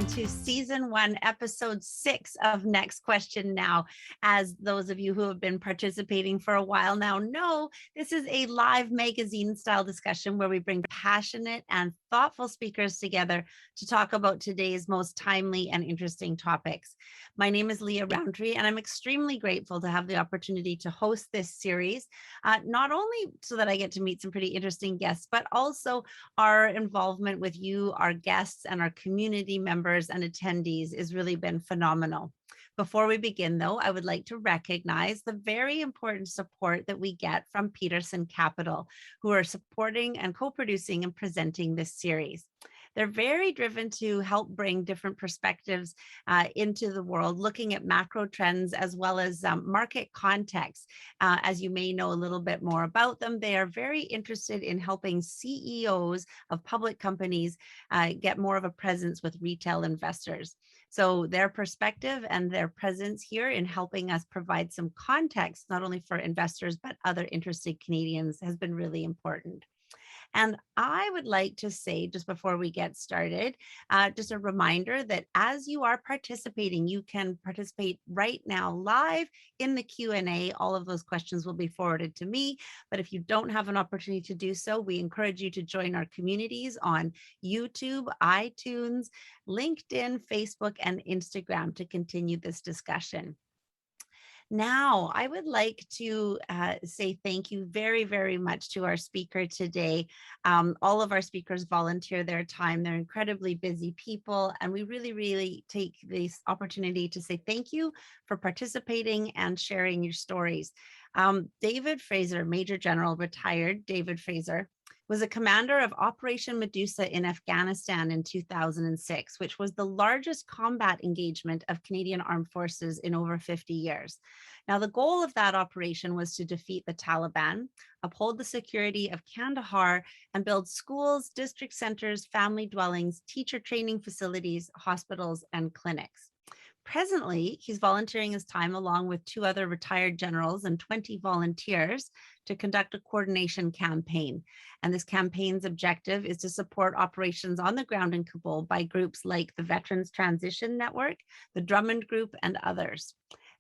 to season 1, episode 6 of Next Question Now. As those of you who have been participating for a while now know, this is a live magazine style discussion where we bring passionate and thoughtful speakers together to talk about today's most timely and interesting topics. My name is Leah Roundtree, and I'm extremely grateful to have the opportunity to host this series, not only so that I get to meet some pretty interesting guests, but also our involvement with you, our guests, and our community members and attendees has really been phenomenal. Before we begin, though, I would like to recognize the very important support that we get from Peterson Capital, who are supporting and co-producing and presenting this series. They're very driven to help bring different perspectives into the world, looking at macro trends as well as market context. As you may know a little bit more about them, they are very interested in helping CEOs of public companies get more of a presence with retail investors. So their perspective and their presence here in helping us provide some context, not only for investors, but other interested Canadians, has been really important. And I would like to say, just before we get started, just a reminder that as you are participating, you can participate right now live in the Q&A. All of those questions will be forwarded to me. But if you don't have an opportunity to do so, we encourage you to join our communities on YouTube, iTunes, LinkedIn, Facebook, and Instagram to continue this discussion. Now, I would like to say thank you very, very much to our speaker today. All of our speakers volunteer their time. They're incredibly busy people, and we really, really take this opportunity to say thank you for participating and sharing your stories. David Fraser, Major General, retired David Fraser, was a commander of Operation Medusa in Afghanistan in 2006, which was the largest combat engagement of Canadian Armed Forces in over 50 years. Now, the goal of that operation was to defeat the Taliban, uphold the security of Kandahar, and build schools, district centers, family dwellings, teacher training facilities, hospitals, and clinics. Presently, he's volunteering his time along with 2 other retired generals and 20 volunteers to conduct a coordination campaign. And this campaign's objective is to support operations on the ground in Kabul by groups like the Veterans Transition Network, the Drummond Group, and others.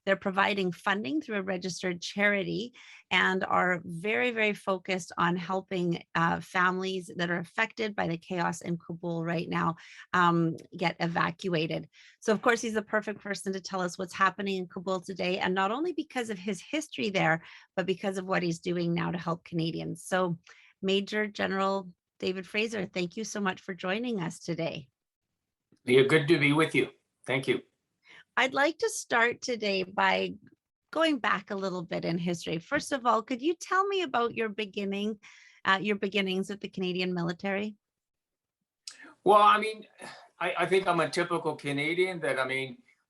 They're providing funding through a registered charity and are very, very focused on helping families that are affected by the chaos in Kabul right now get evacuated. So, of course, he's the perfect person to tell us what's happening in Kabul today, and not only because of his history there, but because of what he's doing now to help Canadians. So, Major General David Fraser, thank you so much for joining us today. Leah, good to be with you. Thank you. I'd like to start today by going back a little bit in history. First of all, could you tell me about your beginnings with the Canadian military? Well, I think I'm a typical Canadian that,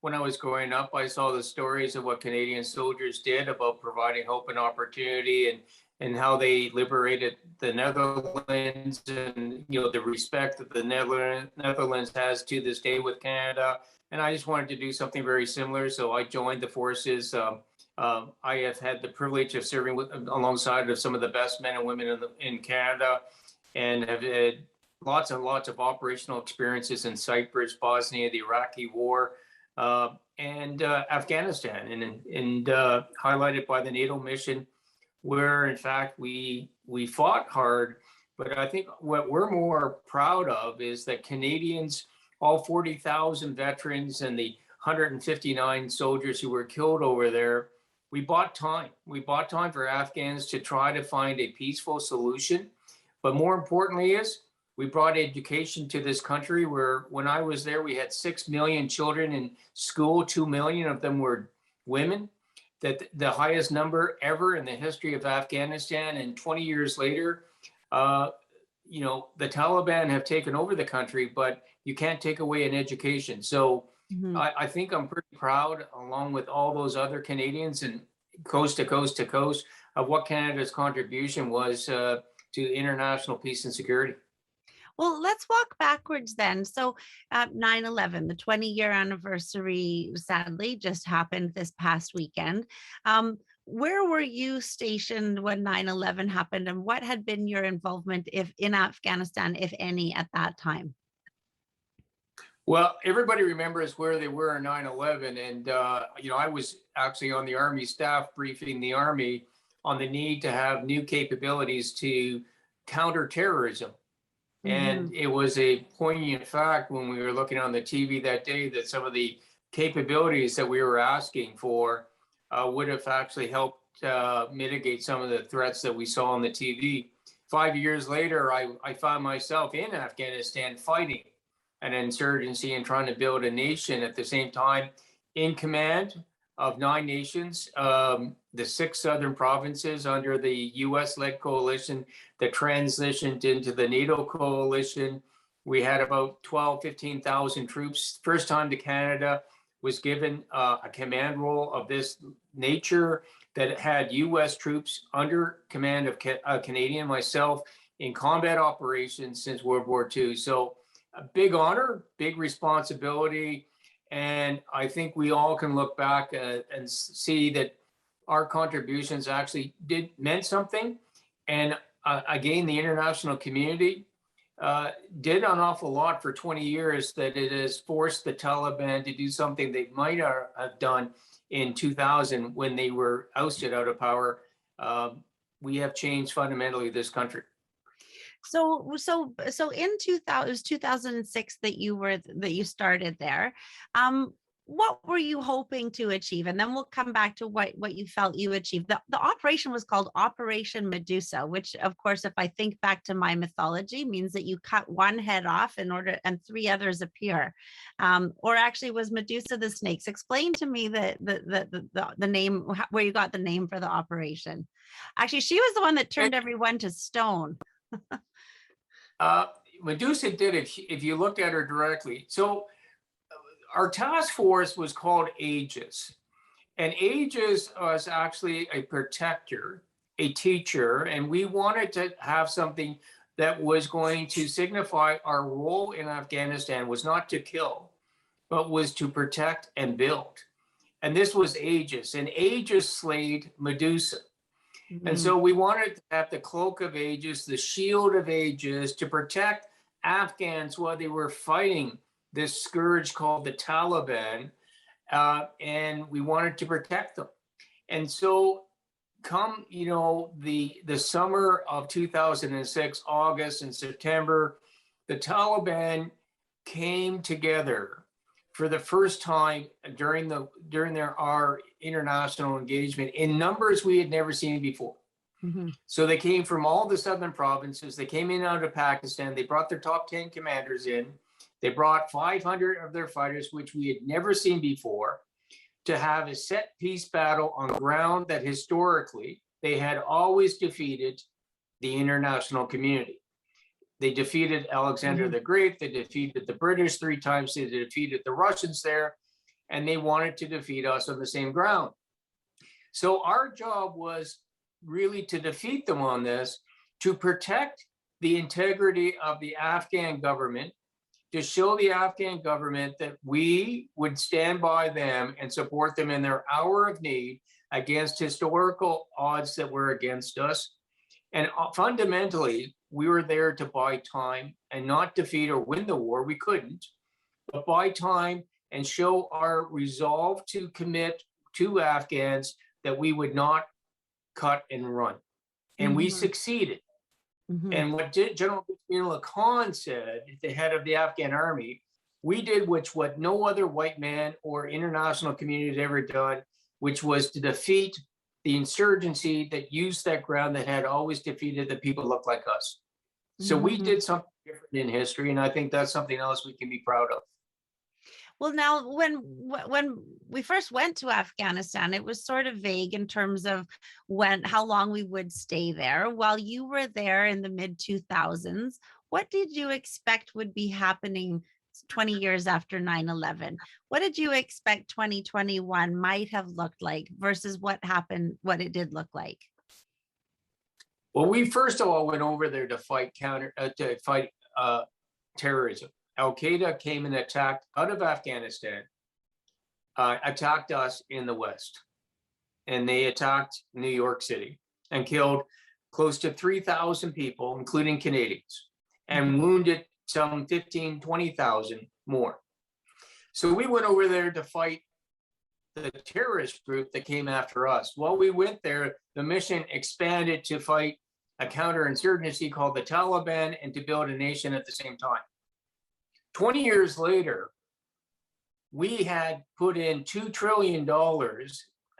when I was growing up, I saw the stories of what Canadian soldiers did about providing hope and opportunity and how they liberated the Netherlands and, the respect that the Netherlands has to this day with Canada. And I just wanted to do something very similar. So I joined the forces. I have had the privilege of serving alongside of some of the best men and women in Canada, and have had lots and lots of operational experiences in Cyprus, Bosnia, the Iraqi War, and Afghanistan, and highlighted by the NATO mission, where in fact we fought hard. But I think what we're more proud of is that Canadians, all 40,000 veterans and the 159 soldiers who were killed over there, we bought time. We bought time for Afghans to try to find a peaceful solution. But more importantly is we brought education to this country, where when I was there, we had 6 million children in school. 2 million of them were women. That the highest number ever in the history of Afghanistan. And 20 years later, the Taliban have taken over the country, but you can't take away an education. So I think I'm pretty proud, along with all those other Canadians and coast to coast to coast, of what Canada's contribution was to international peace and security. Well, let's walk backwards then. So 9/11, the 20-year anniversary, sadly, just happened this past weekend. Where were you stationed when 9/11 happened, and what had been your involvement in Afghanistan, if any, at that time? Well, everybody remembers where they were on 9/11, and I was actually on the Army staff briefing the Army on the need to have new capabilities to counter terrorism. Hmm. And it was a poignant fact when we were looking on the TV that day that some of the capabilities that we were asking for would have actually helped mitigate some of the threats that we saw on the TV. 5 years later, I found myself in Afghanistan fighting an insurgency and trying to build a nation at the same time, in command of 9 nations, the 6 southern provinces under the US-led coalition that transitioned into the NATO coalition. We had about 12, 15,000 troops. First time to Canada was given a command role of this nature that had US troops under command of Canadian, myself, in combat operations since World War II. So a big honor, big responsibility. And I think we all can look back and see that our contributions actually meant something. And again, the international community did an awful lot for 20 years that it has forced the Taliban to do something they might have done in 2000 when they were ousted out of power. We have changed fundamentally this country. So in 2000, it was 2006 that you started there. What were you hoping to achieve? And then we'll come back to what you felt you achieved. The operation was called Operation Medusa, which, of course, if I think back to my mythology, means that you cut one head off in order and three others appear. Or actually, was Medusa the snakes? Explain to me the name, where you got the name for the operation. Actually, she was the one that turned everyone to stone. Medusa did it if you looked at her directly. So our task force was called Aegis. And Aegis was actually a protector, a teacher, and we wanted to have something that was going to signify our role in Afghanistan was not to kill, but was to protect and build. And this was Aegis, and Aegis slayed Medusa. And so we wanted to have the cloak of Aegis, the shield of Aegis, to protect Afghans while they were fighting this scourge called the Taliban, and we wanted to protect them. And so come, the summer of 2006, August and September, the Taliban came together for the first time during our international engagement in numbers we had never seen before. Mm-hmm. So they came from all the southern provinces. They came in out of Pakistan. They brought their top 10 commanders in. They brought 500 of their fighters, which we had never seen before, to have a set piece battle on ground that historically they had always defeated the international community. They defeated Alexander the Great. They defeated the British 3 times. They defeated the Russians there, and they wanted to defeat us on the same ground. So our job was really to defeat them on this, to protect the integrity of the Afghan government, to show the Afghan government that we would stand by them and support them in their hour of need against historical odds that were against us. And fundamentally, we were there to buy time and not defeat or win the war. We couldn't, but buy time and show our resolve to commit to Afghans that we would not cut and run. And we succeeded. And what General Bismillah Khan said, the head of the Afghan army, we did what no other white man or international community had ever done, which was to defeat the insurgency that used that ground that had always defeated the people who looked like us. So we did something different in history, and I think that's something else we can be proud of. Well, now, when we first went to Afghanistan, it was sort of vague in terms of how long we would stay there. While you were there in the mid 2000s, what did you expect would be happening 20 years after 9/11? What did you expect 2021 might have looked like versus what it did look like? Well, we first of all went over there to fight terrorism. Al-Qaeda came and attacked out of Afghanistan, attacked us in the West. And they attacked New York City and killed close to 3,000 people, including Canadians, and wounded some 15, 20,000 more. So we went over there to fight the terrorist group that came after us. While we went there, the mission expanded to fight a counterinsurgency called the Taliban and to build a nation at the same time. 20 years later, we had put in $2 trillion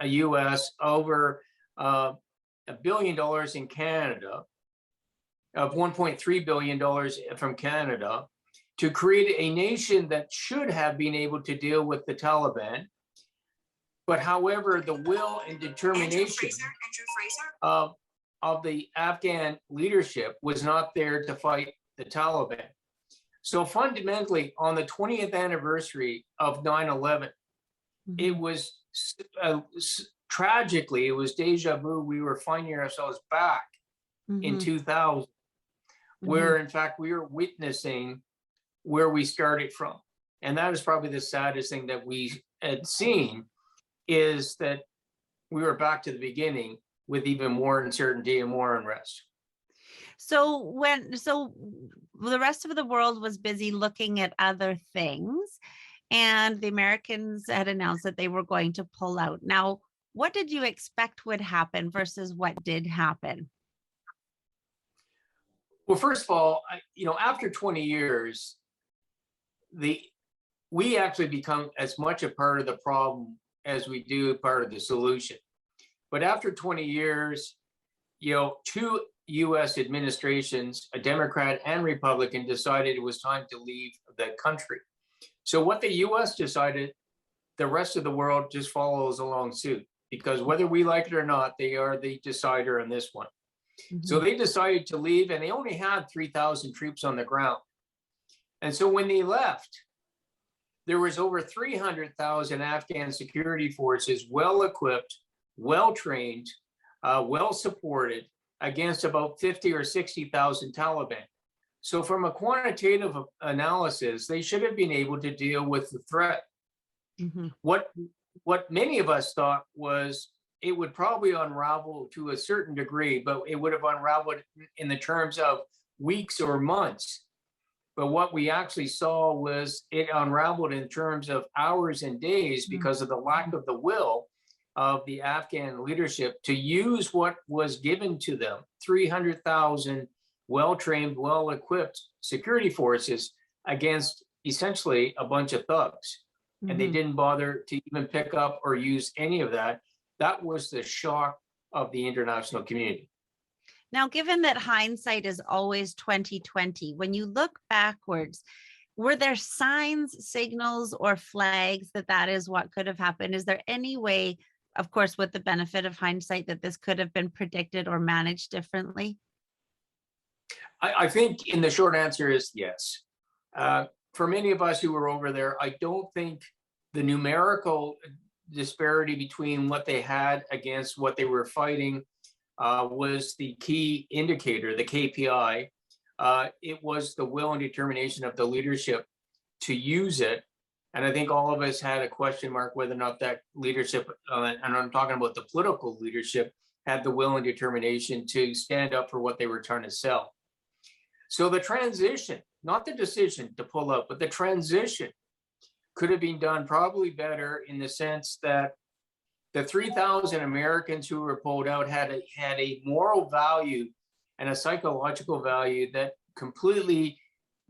US, over $1 billion in Canada, of $1.3 billion from Canada, to create a nation that should have been able to deal with the Taliban. But however, the will and determination of the Afghan leadership was not there to fight the Taliban. So fundamentally, on the 20th anniversary of 9/11, it was tragically, it was deja vu. We were finding ourselves back in 2000, where in fact we were witnessing where we started from. And that is probably the saddest thing that we had seen, is that we were back to the beginning with even more uncertainty and more unrest. So the rest of the world was busy looking at other things, and the Americans had announced that they were going to pull out. Now, what did you expect would happen versus what did happen? Well, first of all, after 20 years, we actually become as much a part of the problem as we do part of the solution. But after 20 years, two US administrations, a Democrat and Republican, decided it was time to leave the country. So what the US decided, the rest of the world just follows along suit, because whether we like it or not, they are the decider on this one. So they decided to leave, and they only had 3,000 troops on the ground. And so when they left, there was over 300,000 Afghan security forces, well-equipped, well-trained, well-supported, against about 50 or 60,000 Taliban. So from a quantitative analysis, they should have been able to deal with the threat. What many of us thought was it would probably unravel to a certain degree, but it would have unraveled in the terms of weeks or months. But what we actually saw was it unraveled in terms of hours and days, because of the lack of the will of the Afghan leadership to use what was given to them, 300,000 well-trained, well-equipped security forces against essentially a bunch of thugs. And they didn't bother to even pick up or use any of that. That was the shock of the international community. Now, given that hindsight is always 2020, when you look backwards, were there signs, signals, or flags that is what could have happened? Is there any way, of course, with the benefit of hindsight, that this could have been predicted or managed differently? I think in the short answer is yes. For many of us who were over there, I don't think the numerical disparity between what they had against what they were fighting was the key indicator, the KPI. It was the will and determination of the leadership to use it. And I think all of us had a question mark whether or not that leadership, and I'm talking about the political leadership, had the will and determination to stand up for what they were trying to sell. So the transition, not the decision to pull out, but the transition could have been done probably better, in the sense that the 3,000 Americans who were pulled out had a moral value and a psychological value that completely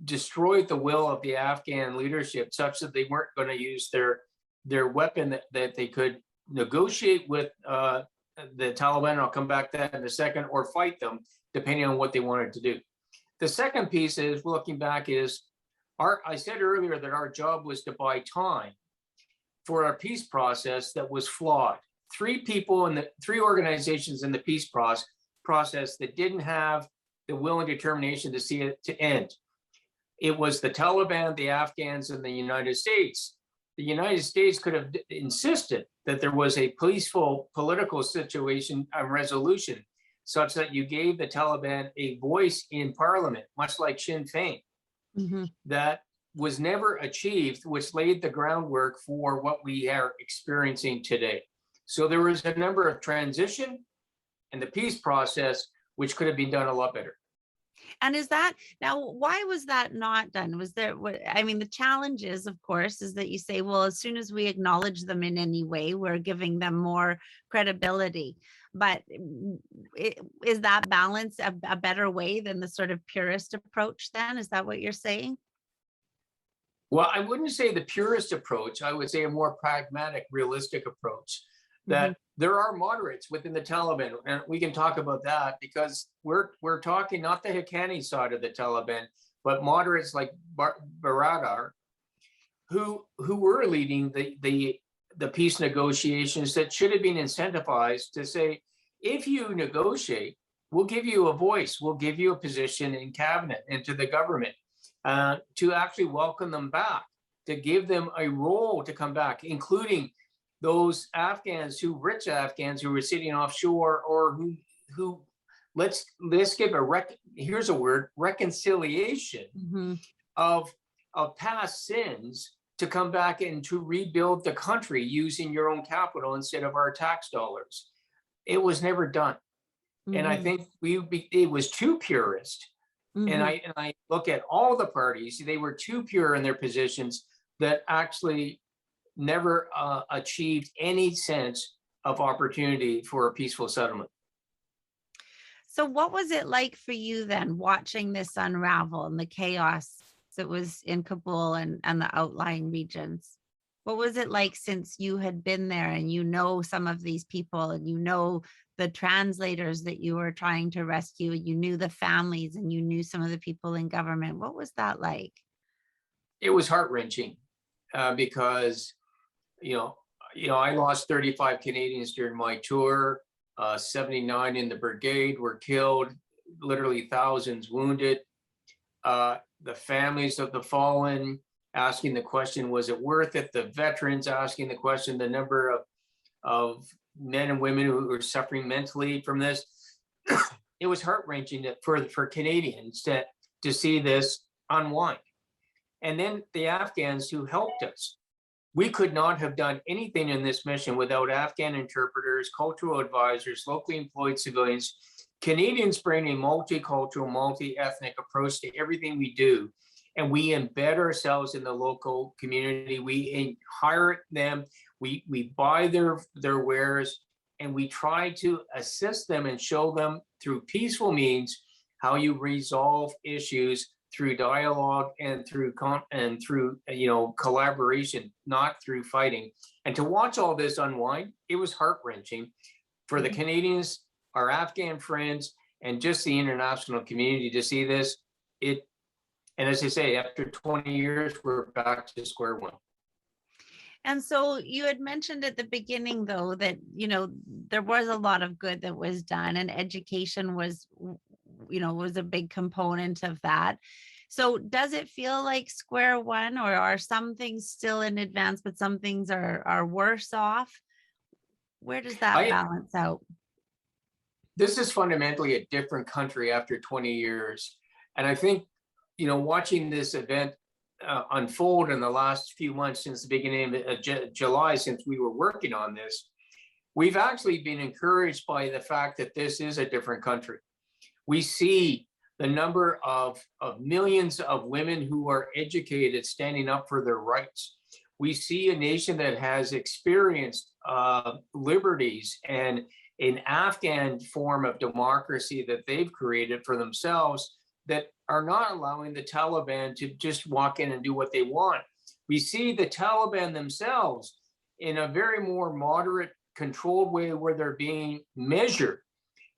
destroyed the will of the Afghan leadership, such that they weren't going to use their weapon that they could negotiate with the Taliban, and I'll come back to that in a second, or fight them, depending on what they wanted to do. The second piece is, looking back, is I said earlier that our job was to buy time for our peace process that was flawed. Three organizations in the peace process that didn't have the will and determination to see it to end. It was the Taliban, the Afghans, and the United States. The United States could have insisted that there was a peaceful political situation, a resolution, such that you gave the Taliban a voice in parliament, much like Sinn Féin. That was never achieved, which laid the groundwork for what we are experiencing today. So there was a number of transition and the peace process, which could have been done a lot better. And is that now, why was that not done? Was there, I mean, the challenge is, of course, is that you say, well, as soon as we acknowledge them in any way, we're giving them more credibility. But is that balance a better way than the sort of purist approach then? Is that what you're saying? Well, I wouldn't say the purist approach. I would say a more pragmatic, realistic approach. Hmm. That there are moderates within the Taliban, and we can talk about that because we're talking not the Haqqani side of the Taliban, but moderates like Baradar, who were leading the peace negotiations that should have been incentivized to say, if you negotiate, we'll give you a voice, we'll give you a position in cabinet and to the government, to actually welcome them back, to give them a role to come back, including those Afghans rich Afghans who were sitting offshore, or who let's give here's a word, reconciliation Hmm. of past sins, to come back and to rebuild the country using your own capital instead of our tax dollars. It was never done. And I Hmm. think it was too purist. And Hmm. I look at all the parties, they were too pure in their positions that actually never achieved any sense of opportunity for a peaceful settlement. So what was it like for you then, watching this unravel and the chaos that was in Kabul and the outlying regions? What was it like, since you had been there and you know some of these people and you know the translators that you were trying to rescue, and you knew the families and you knew some of the people in government? What was that like? It was heart wrenching, because you know, I lost 35 Canadians during my tour. 79 in the brigade were killed, literally thousands wounded. The families of the fallen asking the question, was it worth it? The veterans asking the question, the number of men and women who were suffering mentally from this. It was heart wrenching for Canadians to see this unwind. And then the Afghans who helped us. We could not have done anything in this mission without Afghan interpreters, cultural advisors, locally employed civilians. Canadians bring a multicultural, multi-ethnic approach to everything we do, and we embed ourselves in the local community. We hire them, we buy their wares, and we try to assist them and show them through peaceful means how you resolve issues through dialogue and through collaboration, not through fighting. And to watch all this unwind, it was heart wrenching for the Mhm. Canadians, our Afghan friends, and just the international community to see this. And as I say, after 20 years, we're back to square one. And so you had mentioned at the beginning, though, that, there was a lot of good that was done, and education was a big component of that. So does it feel like square one, or are some things still in advance, but some things are worse off? Where does that I balance out? This is fundamentally a different country after 20 years. And I think, watching this event unfold in the last few months since the beginning of July, since we were working on this, we've actually been encouraged by the fact that this is a different country. We see the number of millions of women who are educated standing up for their rights. We see a nation that has experienced liberties and an Afghan form of democracy that they've created for themselves, that are not allowing the Taliban to just walk in and do what they want. We see the Taliban themselves in a very more moderate, controlled way, where they're being measured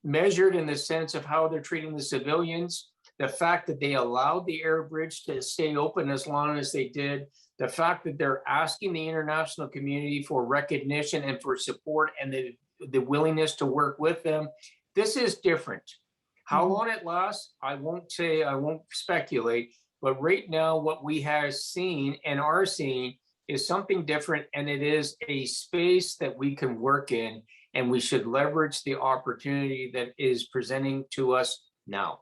in the sense of how they're treating the civilians, the fact that they allowed the air bridge to stay open as long as they did, the fact that they're asking the international community for recognition and for support, and the willingness to work with them. This is different. How Mhm. long it lasts, I won't say, I won't speculate, but right now what we have seen and are seeing is something different, and it is a space that we can work in, and we should leverage the opportunity that is presenting to us now.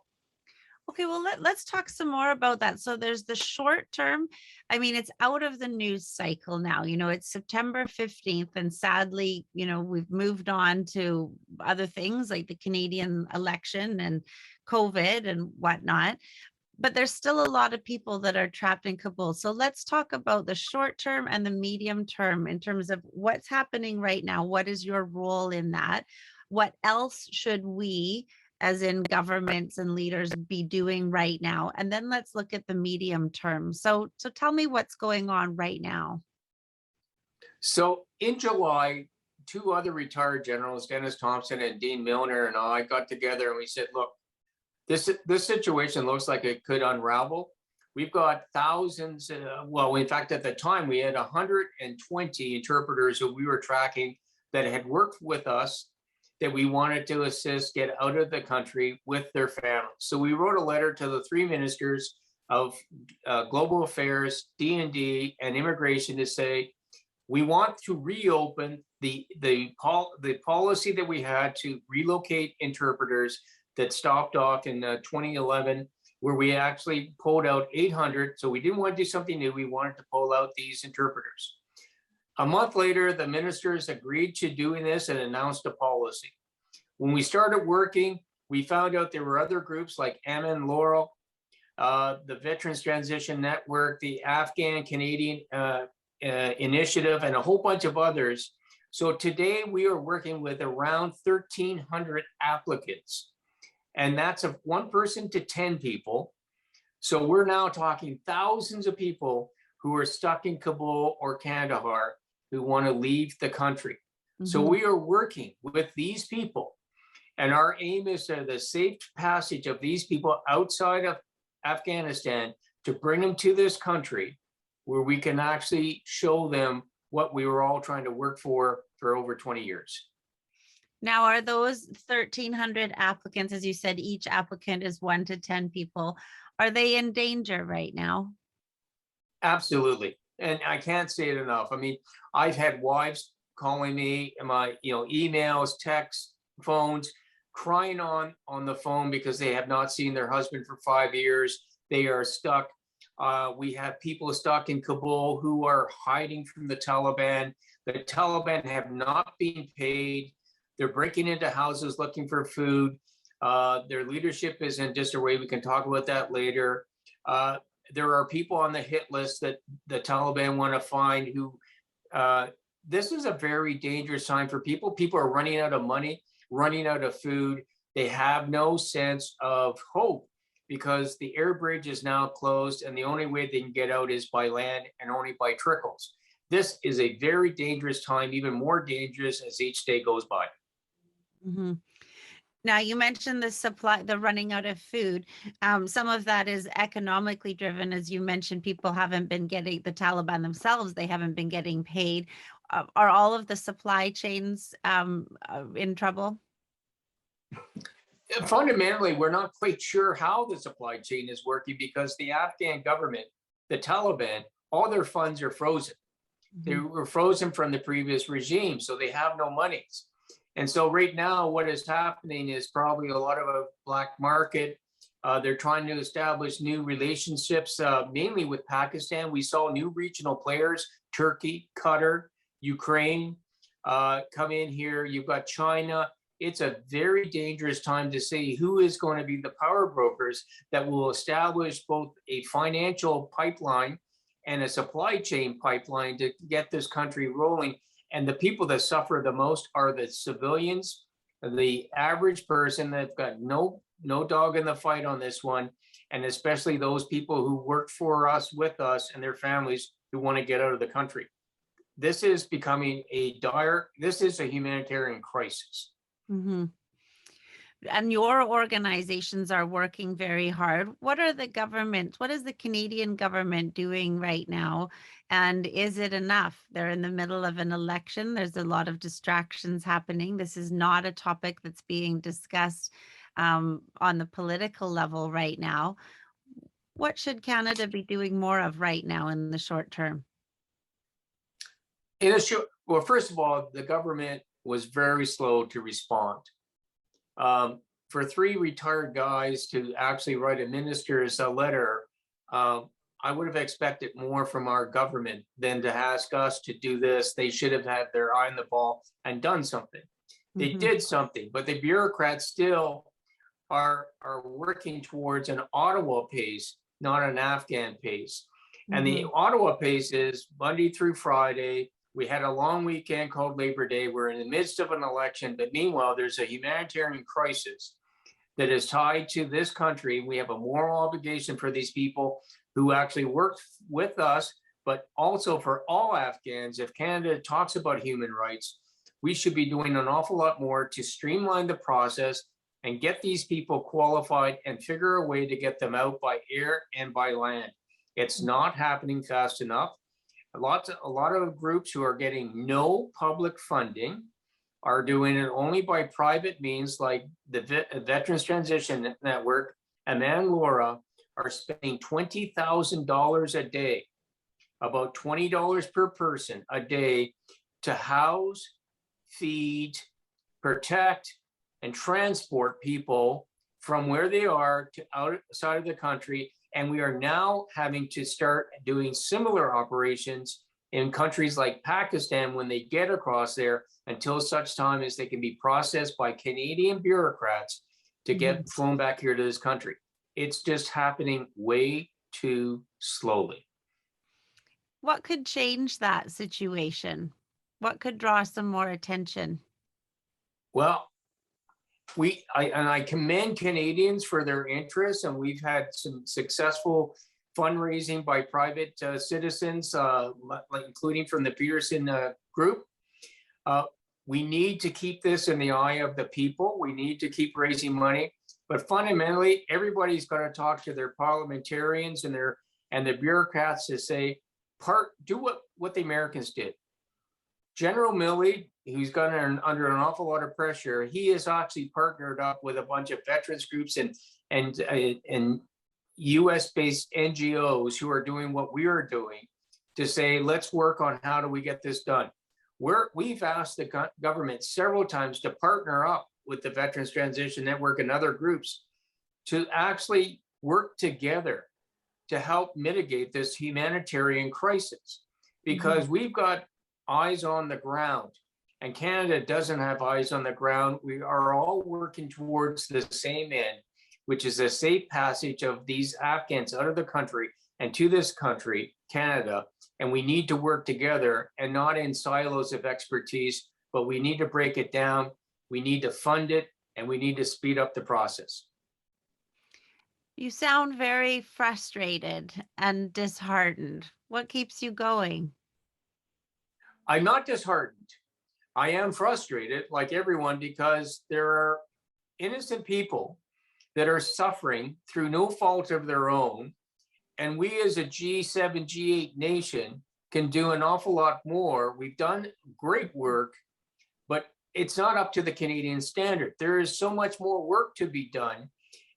Okay, well, let's talk some more about that. So there's the short term. I mean, it's out of the news cycle now. It's September 15th, and sadly, we've moved on to other things like the Canadian election and COVID and whatnot, but there's still a lot of people that are trapped in Kabul. So let's talk about the short term and the medium term in terms of what's happening right now. What is your role in that? What else should we, as in governments and leaders, be doing right now? And then let's look at the medium term. So tell me what's going on right now. So in July, two other retired generals, Dennis Thompson and Dean Milner, and I got together and we said, look, this situation looks like it could unravel. We've got thousands, well, in fact, at the time, we had 120 interpreters who we were tracking that had worked with us that we wanted to assist get out of the country with their families. So we wrote a letter to the three ministers of global affairs, D&D, and immigration to say, we want to reopen the policy that we had to relocate interpreters that stopped off in 2011, where we actually pulled out 800. So we didn't want to do something new. We wanted to pull out these interpreters. A month later, the ministers agreed to doing this and announced a policy. When we started working, we found out there were other groups like Ammon Laurel, the Veterans Transition Network, the Afghan Canadian Initiative, and a whole bunch of others. So today we are working with around 1,300 applicants. And that's of one person to 10 people. So we're now talking thousands of people who are stuck in Kabul or Kandahar who want to leave the country. Mm-hmm. So we are working with these people. And our aim is the safe passage of these people outside of Afghanistan to bring them to this country where we can actually show them what we were all trying to work for over 20 years. Now, are those 1,300 applicants, as you said, each applicant is 1 to 10 people, are they in danger right now? Absolutely. And I can't say it enough. I mean, I've had wives calling me, my emails, texts, phones, crying on the phone because they have not seen their husband for 5 years. They are stuck. We have people stuck in Kabul who are hiding from the Taliban. The Taliban have not been paid. They're breaking into houses looking for food. Their leadership is in disarray. We can talk about that later. There are people on the hit list that the Taliban want to find who, this is a very dangerous time for people. People are running out of money, running out of food. They have no sense of hope because the air bridge is now closed and the only way they can get out is by land and only by trickles. This is a very dangerous time, even more dangerous as each day goes by. Mm-hmm. Now, you mentioned the running out of food. Some of that is economically driven. As you mentioned, people haven't been getting, the Taliban themselves, they haven't been getting paid. Are all of the supply chains in trouble? Fundamentally, we're not quite sure how the supply chain is working because the Afghan government, the Taliban, all their funds are frozen. Mm-hmm. They were frozen from the previous regime, so they have no monies. And so right now, what is happening is probably a lot of a black market. They're trying to establish new relationships, mainly with Pakistan. We saw new regional players, Turkey, Qatar, Ukraine, come in here. You've got China. It's a very dangerous time to see who is going to be the power brokers that will establish both a financial pipeline and a supply chain pipeline to get this country rolling. And the people that suffer the most are the civilians, the average person that's got no dog in the fight on this one, and especially those people who work for us, with us, and their families who want to get out of the country. This is becoming this is a humanitarian crisis. Mm-hmm. And your organizations are working very hard. What is the Canadian government doing right now? And is it enough? They're in the middle of an election. There's a lot of distractions happening. This is not a topic that's being discussed on the political level right now. What should Canada be doing more of right now in the short term? Well, first of all, the government was very slow to respond. For three retired guys to actually write a minister's letter, I would have expected more from our government than to ask us to do this. They should have had their eye on the ball and done something. They did something, but the bureaucrats still are working towards an Ottawa pace, not an Afghan pace. And the Ottawa pace is Monday through Friday. We had a long weekend called Labor Day. We're in the midst of an election, but meanwhile, there's a humanitarian crisis that is tied to this country. We have a moral obligation for these people who actually work with us, but also for all Afghans. If Canada talks about human rights, we should be doing an awful lot more to streamline the process and get these people qualified and figure a way to get them out by air and by land. It's not happening fast enough. A lot of groups who are getting no public funding are doing it only by private means, like the Veterans Transition Network and Laura are spending $20,000 a day, about $20 per person a day, to house, feed, protect, and transport people from where they are to outside of the country. And we are now having to start doing similar operations in countries like Pakistan when they get across there, until such time as they can be processed by Canadian bureaucrats to get flown back here to this country. It's just happening way too slowly. What could change that situation? What could draw some more attention? Well, I commend Canadians for their interest, and we've had some successful fundraising by private citizens, including from the Peterson group. We need to keep this in the eye of the people. We need to keep raising money, but fundamentally, everybody's got to talk to their parliamentarians and the bureaucrats to say, do what the Americans did. General Milley, who's gotten under an awful lot of pressure, he has actually partnered up with a bunch of veterans groups and US-based NGOs who are doing what we are doing to say, let's work on how do we get this done. We've asked the government several times to partner up with the Veterans Transition Network and other groups to actually work together to help mitigate this humanitarian crisis, because we've got eyes on the ground and Canada doesn't have eyes on the ground. We are all working towards the same end, which is a safe passage of these Afghans out of the country and to this country, Canada. And we need to work together and not in silos of expertise, but we need to break it down. We need to fund it, and we need to speed up the process. You sound very frustrated and disheartened. What keeps you going? I'm not disheartened. I am frustrated, like everyone, because there are innocent people that are suffering through no fault of their own. And we as a G7, G8 nation can do an awful lot more. We've done great work, but it's not up to the Canadian standard. There is so much more work to be done.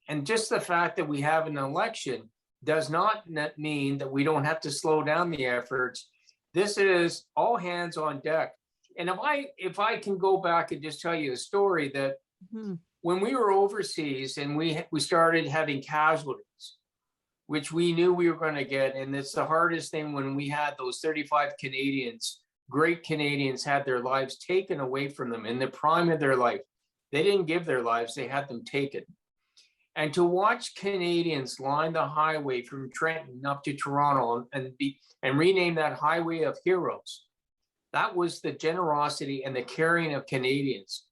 And just the fact that we have an election does not mean that we don't have to slow down the efforts. This is all hands on deck. And if I can go back and just tell you a story that when we were overseas and we started having casualties, which we knew we were going to get, and it's the hardest thing when we had those 35 Canadians, great Canadians, had their lives taken away from them in the prime of their life. They didn't give their lives, they had them taken. And to watch Canadians line the highway from Trenton up to Toronto and rename that Highway of Heroes, that was the generosity and the caring of Canadians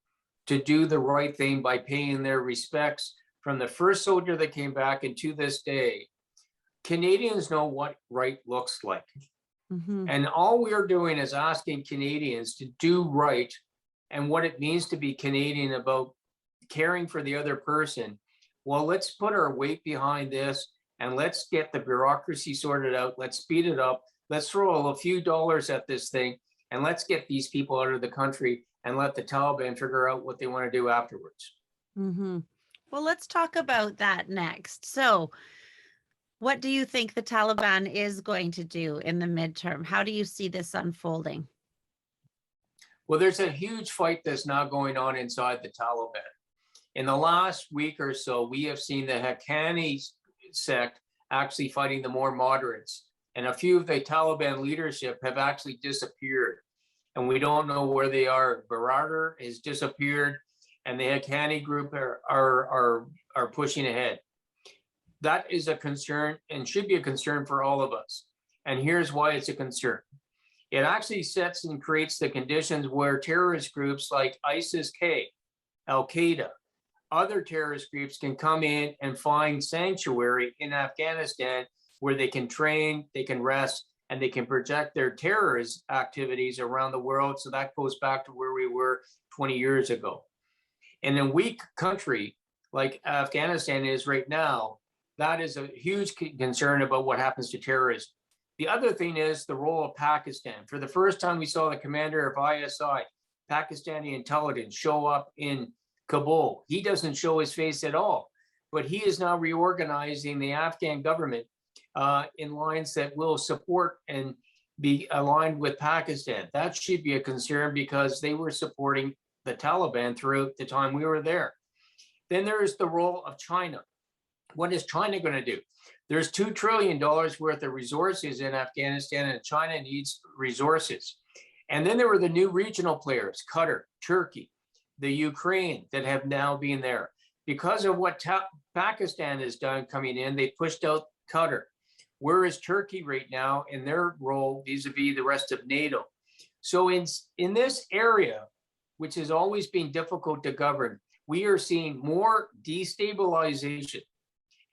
to do the right thing by paying their respects from the first soldier that came back, and to this day, Canadians know what right looks like. And all we are doing is asking Canadians to do right and what it means to be Canadian about caring for the other person. Well, let's put our weight behind this and let's get the bureaucracy sorted out. Let's speed it up. Let's throw a few dollars at this thing and let's get these people out of the country and let the Taliban figure out what they want to do afterwards. Well, let's talk about that next. So what do you think the Taliban is going to do in the midterm? How do you see this unfolding? Well, there's a huge fight that's now going on inside the Taliban. In the last week or so, we have seen the Haqqani sect actually fighting the more moderates. And a few of the Taliban leadership have actually disappeared. And we don't know where they are. Baradar has disappeared. and the Haqqani group are pushing ahead. That is a concern and should be a concern for all of us. And here's why it's a concern. It actually sets and creates the conditions where terrorist groups like ISIS-K, Al-Qaeda, other terrorist groups can come in and find sanctuary in Afghanistan where they can train, they can rest, and they can project their terrorist activities around the world. So that goes back to where we were 20 years ago. In a weak country like Afghanistan is right now, that is a huge concern about what happens to terrorism. The other thing is the role of Pakistan. For the first time, we saw the commander of ISI, Pakistani intelligence, show up in Kabul. He doesn't show his face at all, but he is now reorganizing the Afghan government in lines that will support and be aligned with Pakistan. That should be a concern because they were supporting the Taliban throughout the time we were there. Then there is the role of China. What is China going to do? There's $2 trillion worth of resources in Afghanistan, and China needs resources. And then there were the new regional players, Qatar, Turkey, the Ukraine, that have now been there. Because of what Pakistan has done coming in, they pushed out Qatar. Where is Turkey right now in their role vis-a-vis the rest of NATO? So in this area, which has always been difficult to govern, we are seeing more destabilization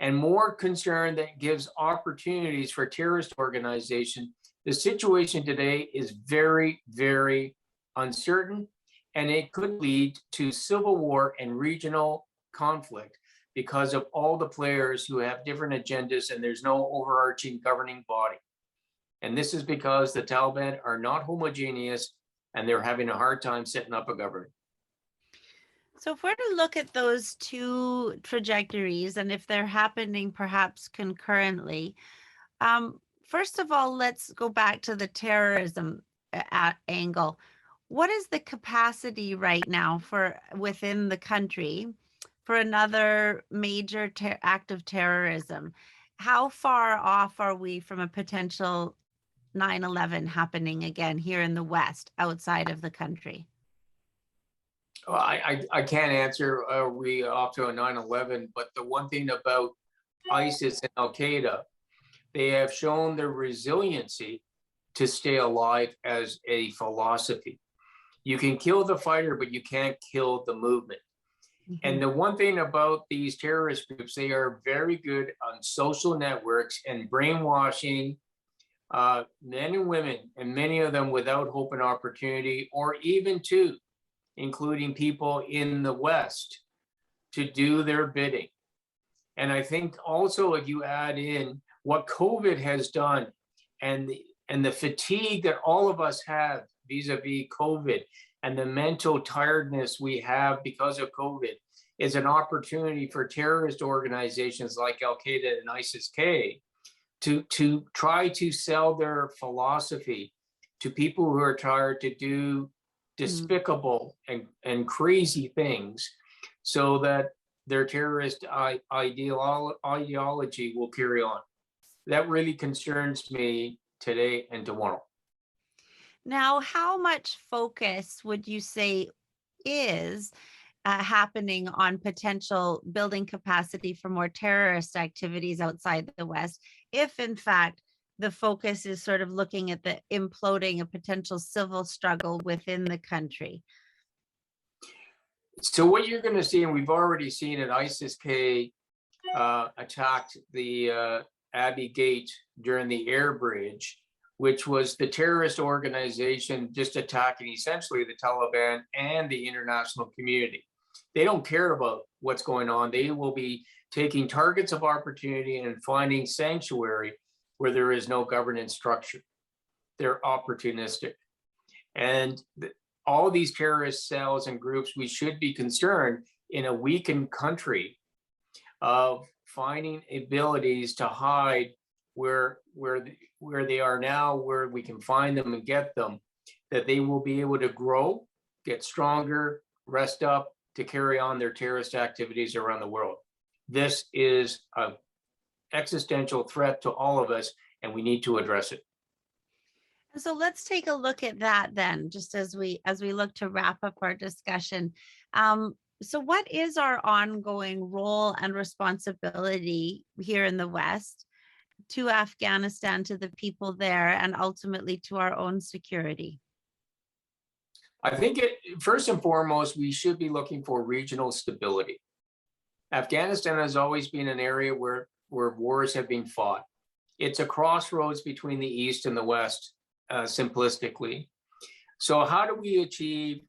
and more concern that gives opportunities for terrorist organization. The situation today is very, very uncertain, and it could lead to civil war and regional conflict because of all the players who have different agendas, and there's no overarching governing body. And this is because the Taliban are not homogeneous, and they're having a hard time setting up a government. So if we're to look at those two trajectories, and if they're happening perhaps concurrently, first of all, let's go back to the terrorism angle. What is the capacity right now for within the country for another major act of terrorism? How far off are we from a potential 9/11 happening again here in the West, outside of the country? Well, I can't answer, are we off to a 9/11, but the one thing about ISIS and Al-Qaeda, they have shown their resiliency to stay alive as a philosophy. You can kill the fighter, but you can't kill the movement. Mm-hmm. And the one thing about these terrorist groups, they are very good on social networks and brainwashing men and women, and many of them without hope and opportunity, or even including people in the West, to do their bidding. And I think also if you add in what COVID has done and the fatigue that all of us have vis-a-vis COVID and the mental tiredness we have because of COVID, is an opportunity for terrorist organizations like Al-Qaeda and ISIS-K to try to sell their philosophy to people who are tired to do despicable and crazy things, so that their terrorist ideology will carry on. That really concerns me today and tomorrow. Now, how much focus would you say is happening on potential building capacity for more terrorist activities outside the West, if in fact the focus is sort of looking at the imploding a potential civil struggle within the country? So what you're going to see, and we've already seen it, ISIS-K attacked the Abbey Gate during the air bridge, which was the terrorist organization just attacking essentially the Taliban and the international community. They don't care about what's going on. They will be taking targets of opportunity and finding sanctuary where there is no governance structure. They're opportunistic. And all these terrorist cells and groups, we should be concerned in a weakened country of finding abilities to hide where they are now, where we can find them and get them, that they will be able to grow, get stronger, rest up to carry on their terrorist activities around the world. This is an existential threat to all of us, and we need to address it. So let's take a look at that then, just as we look to wrap up our discussion. So what is our ongoing role and responsibility here in the West to Afghanistan, to the people there, and ultimately to our own security? I think first and foremost, we should be looking for regional stability. Afghanistan has always been an area where wars have been fought. It's a crossroads between the East and the West, simplistically. So how do we achieve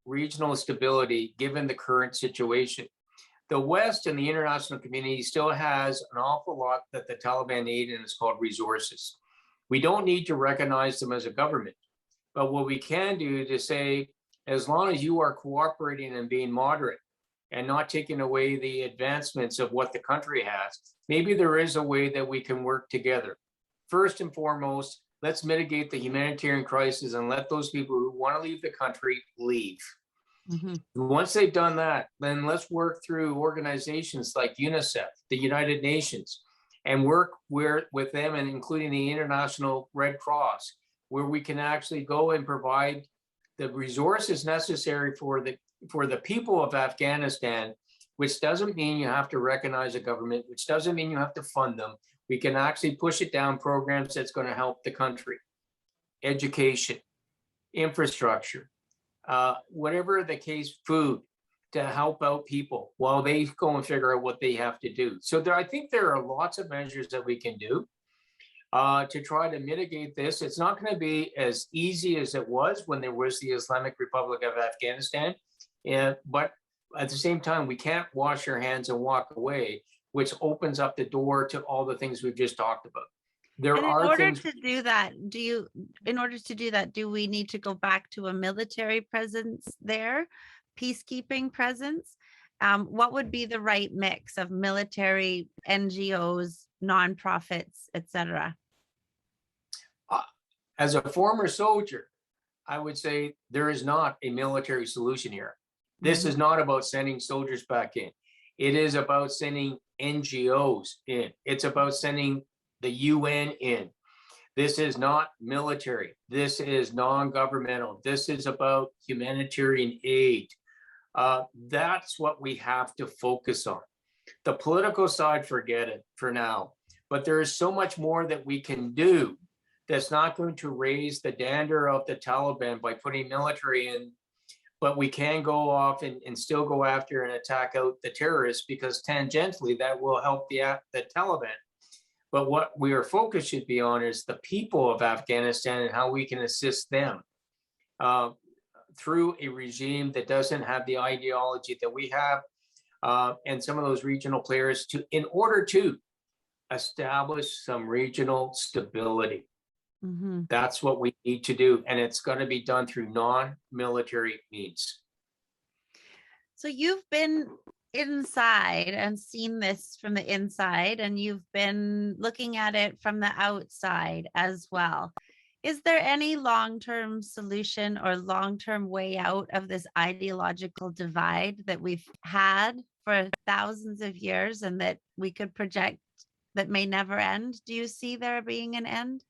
regional stability given the current situation? The West and the international community still has an awful lot that the Taliban need, and it's called resources. We don't need to recognize them as a government, but what we can do to say, as long as you are cooperating and being moderate and not taking away the advancements of what the country has, maybe there is a way that we can work together. First and foremost, let's mitigate the humanitarian crisis and let those people who want to leave the country leave. Mm-hmm. Once they've done that, then let's work through organizations like UNICEF, the United Nations, and work with them, and including the International Red Cross, where we can actually go and provide the resources necessary for the people of Afghanistan, which doesn't mean you have to recognize a government, which doesn't mean you have to fund them. We can actually push it down programs that's going to help the country. Education, infrastructure, whatever the case, food, to help out people while they go and figure out what they have to do. So I think there are lots of measures that we can do to try to mitigate this. It's not going to be as easy as it was when there was the Islamic Republic of Afghanistan. But at the same time, we can't wash our hands and walk away, which opens up the door to all the things we've just talked about. In order to do that, do we need to go back to a military presence there, peacekeeping presence? What would be the right mix of military, NGOs, nonprofits, etc.? As a former soldier, I would say there is not a military solution here. This is not about sending soldiers back in. It is about sending NGOs in. It's about sending the UN in. This is not military. This is non-governmental. This is about humanitarian aid. That's what we have to focus on. The political side, forget it for now. But there is so much more that we can do that's not going to raise the dander of the Taliban by putting military in. But we can go off and still go after and attack out the terrorists, because tangentially that will help the Taliban. But what our focus should be on is the people of Afghanistan and how we can assist them through a regime that doesn't have the ideology that we have, and some of those regional players, in order to establish some regional stability. Mm-hmm. That's what we need to do, and it's going to be done through non-military means. So you've been inside and seen this from the inside, and you've been looking at it from the outside as well. Is there any long-term solution or long-term way out of this ideological divide that we've had for thousands of years and that we could project that may never end? Do you see there being an end?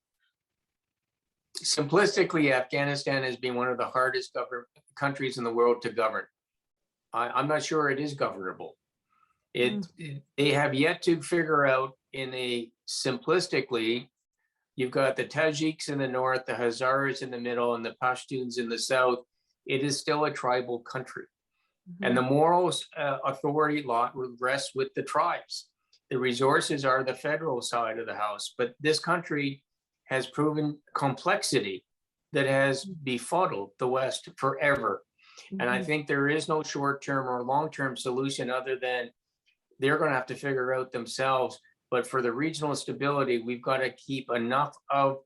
Simplistically, Afghanistan has been one of the hardest countries in the world to govern. I'm not sure it is governable. They have yet to figure out simplistically, you've got the Tajiks in the north, the Hazaras in the middle, and the Pashtuns in the south. It is still a tribal country. Mm-hmm. And the moral authority lot rests with the tribes. The resources are the federal side of the house. But this country has proven complexity that has befuddled the West forever. Mm-hmm. And I think there is no short-term or long-term solution other than they're going to have to figure out themselves. But for the regional stability, we've got to keep enough of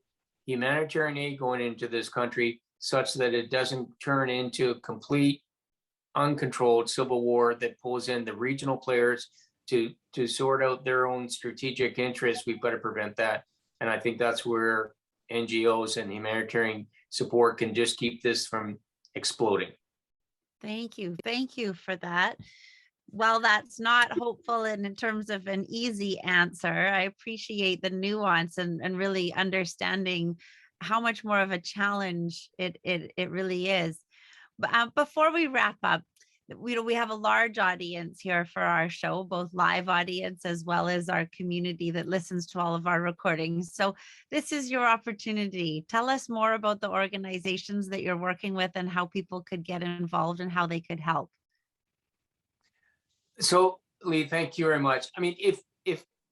humanitarian aid going into this country such that it doesn't turn into a complete, uncontrolled civil war that pulls in the regional players to sort out their own strategic interests. We've got to prevent that. And I think that's where NGOs and humanitarian support can just keep this from exploding. Thank you. Thank you for that. Well, that's not hopeful in terms of an easy answer. I appreciate the nuance and really understanding how much more of a challenge it really is. But before we wrap up, we have a large audience here for our show, both live audience as well as our community that listens to all of our recordings. So this is your opportunity. Tell us more about the organizations that you're working with and how people could get involved and how they could help. So, Lee, thank you very much. I mean, if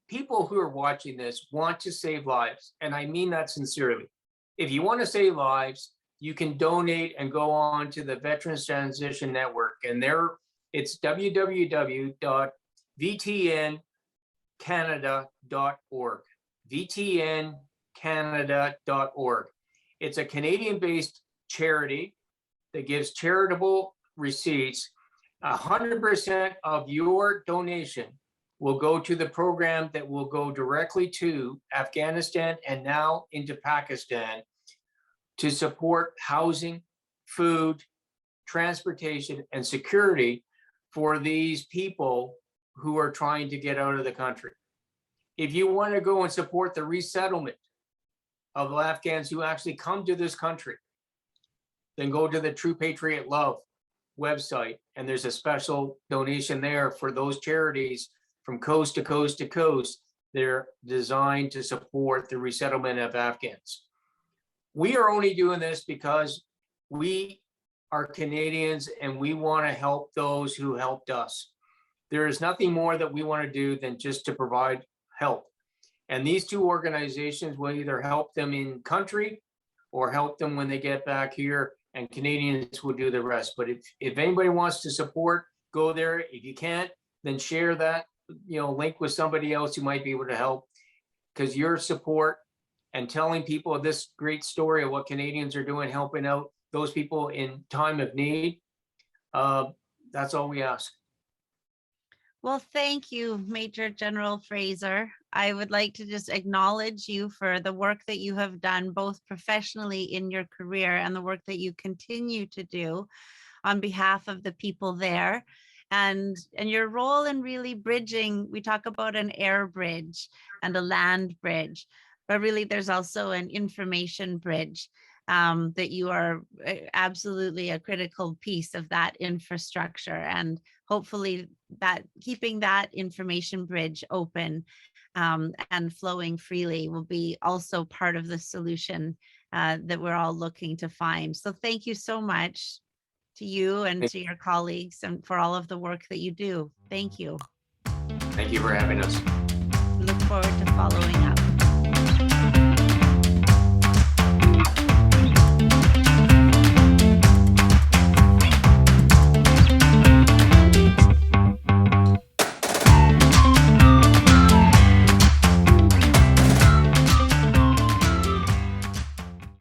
people who are watching this want to save lives, and I mean that sincerely, if you want to save lives, you can donate and go on to the Veterans Transition Network, and it's www.vtncanada.org. vtncanada.org. It's a Canadian-based charity that gives charitable receipts. 100% of your donation will go to the program that will go directly to Afghanistan and now into Pakistan to support housing, food, transportation, and security for these people who are trying to get out of the country. If you want to go and support the resettlement of Afghans who actually come to this country, then go to the True Patriot Love website, and there's a special donation there for those charities from coast to coast to coast. They're designed to support the resettlement of Afghans. We are only doing this because we are Canadians and we want to help those who helped us. There is nothing more that we want to do than just to provide help. And these two organizations will either help them in country or help them when they get back here, and Canadians will do the rest. But if anybody wants to support, go there. If you can't, then share that, link with somebody else who might be able to help, because your support and telling people this great story of what Canadians are doing, helping out those people in time of need, that's all we ask. Well, thank you, Major General Fraser. I would like to just acknowledge you for the work that you have done, both professionally in your career and the work that you continue to do on behalf of the people there, and your role in really bridging. We talk about an air bridge and a land bridge, but really there's also an information bridge, that you are absolutely a critical piece of that infrastructure. And hopefully that keeping that information bridge open and flowing freely will be also part of the solution that we're all looking to find. So thank you so much to you and to your colleagues and for all of the work that you do. Thank you. Thank you for having us. Look forward to following up.